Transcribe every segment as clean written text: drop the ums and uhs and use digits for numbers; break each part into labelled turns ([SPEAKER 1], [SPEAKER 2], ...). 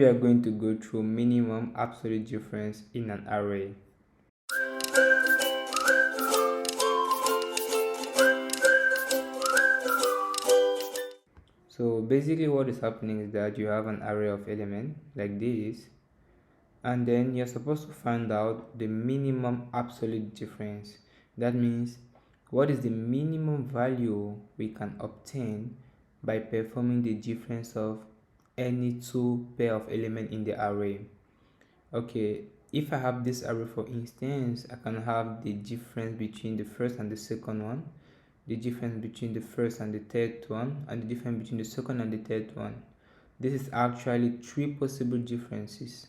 [SPEAKER 1] We are going to go through minimum absolute difference in an array. So basically what is happening is that you have an array of elements like this, and then you're supposed to find out the minimum absolute difference. That means what is the minimum value we can obtain by performing the difference of any two pair of elements in the array. Okay, if I have this array, for instance, I can have the difference between the first and the second one, the difference between the first and the third one, and the difference between the second and the third one. This is actually three possible differences.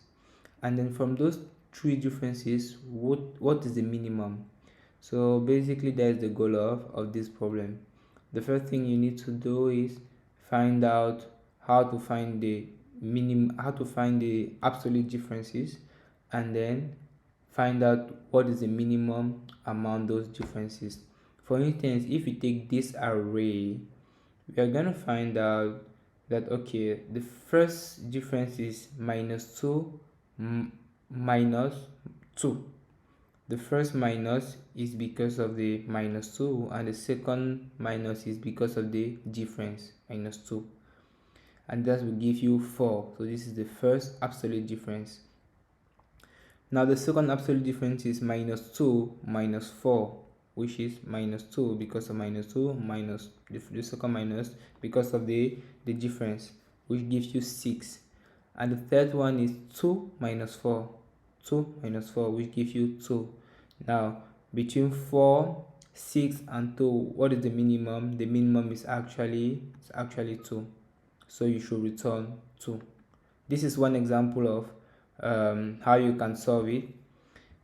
[SPEAKER 1] And then from those three differences, what is the minimum? So basically that is the goal of this problem. The first thing you need to do is find out how to find the absolute differences, and then find out what is the minimum among those differences. For instance, if you take this array, we are going to find out that okay, the first difference is minus 2 minus 2. The first minus is because of the minus 2, and the second minus is because of the difference, minus 2. And that will give you 4. So this is the first absolute difference. Now the second absolute difference is minus 2 minus 4, which is minus 2 because of minus 2 minus the second minus because of the difference, which gives you 6. And the third one is 2 minus 4, 2 minus 4, which gives you 2. Now between 4, 6 and 2, what is the minimum? The minimum is actually 2, so you should return 2. This is one example of how you can solve it.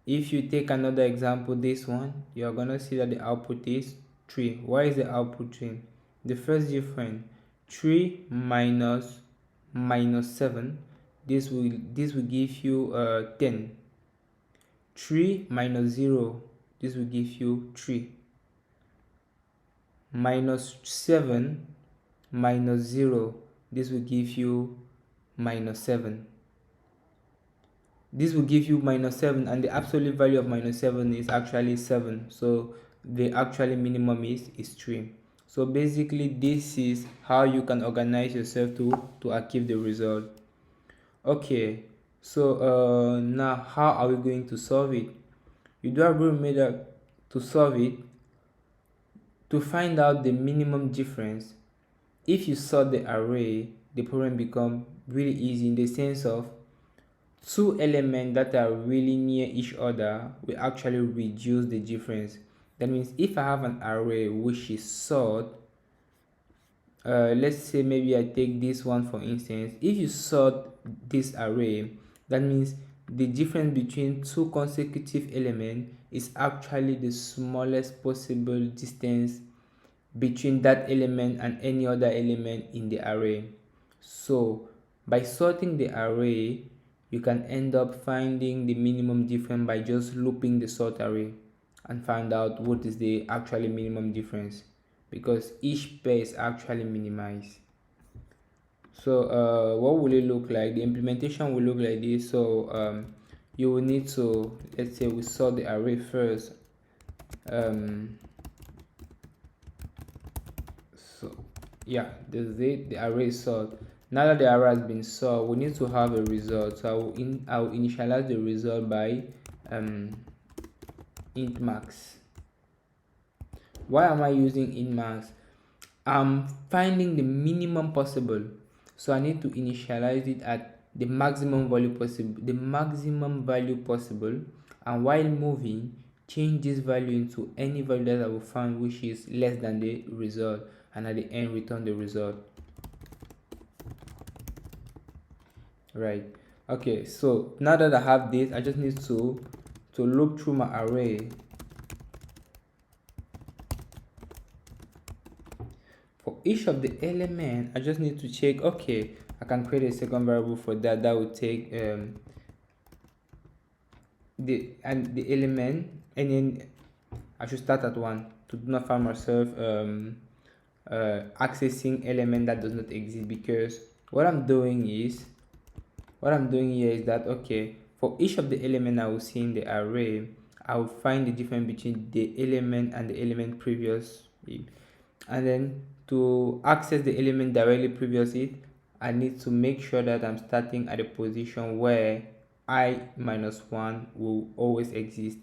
[SPEAKER 1] If you take another example, this one, you're gonna see that the output is 3. Why is the output 3? The first difference, 3 minus 7, this will give you 10. 3 minus 0, this will give you 3. Minus 7 minus 0, this will give you minus 7. This will give you minus 7, and the absolute value of minus 7 is actually 7. So the actual minimum is 3. So basically this is how you can organize yourself to achieve the result. Okay, so now how are we going to solve it? You do have remember to solve it, to find out the minimum difference. If you sort the array, the problem becomes really easy, in the sense of two elements that are really near each other will actually reduce the difference. That means if I have an array which is sort, let's say maybe I take this one for instance. If you sort this array, that means the difference between two consecutive elements is actually the smallest possible distance between that element and any other element in the array. So by sorting the array, you can end up finding the minimum difference by just looping the sort array and find out what is the actually minimum difference, because each pair is actually minimized. So what will it look like? The implementation will look like this. So you will need to, let's say we sort the array first. So yeah, this is it, the array is sorted. Now that the array has been sorted, we need to have a result. So I will initialize the result by int max. Why am I using int max? I'm finding the minimum possible, so I need to initialize it at the maximum value possible, and while moving, change this value into any value that I will find which is less than the result, and at the end return the result. Right, okay, so now that I have this, I just need to loop through my array. For each of the element, I just need to check, okay, I can create a second variable for that will take the element, and then I should start at 1 to do not find myself accessing element that does not exist, because what I'm doing is what I'm doing here is that, okay, for each of the element I will see in the array, I will find the difference between the element and the element previously. And then to access the element directly previously, I need to make sure that I'm starting at a position where I minus 1 will always exist.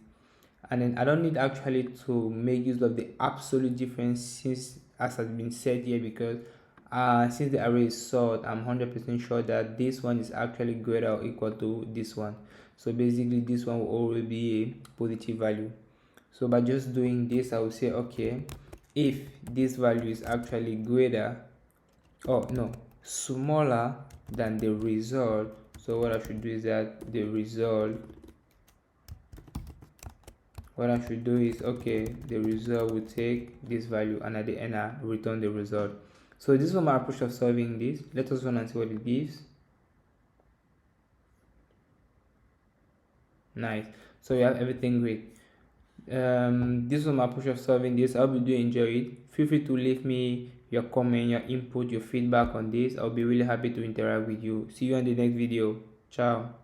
[SPEAKER 1] And then I don't need actually to make use of the absolute difference, since as has been said here, because since the array is sorted, I'm 100% sure that this one is actually greater or equal to this one. So basically this one will always be a positive value. So by just doing this, I will say, okay, if this value is actually greater, oh no, smaller than the result, so what I should do is that the result, what I should do is, okay, the result will take this value, and at the end I return the result. So this was my approach of solving this. Let us run and see what it gives. Nice. So we have everything great. This was my approach of solving this. I hope you do enjoy it. Feel free to leave me your comment, your input, your feedback on this. I'll be really happy to interact with you. See you on the next video. Ciao.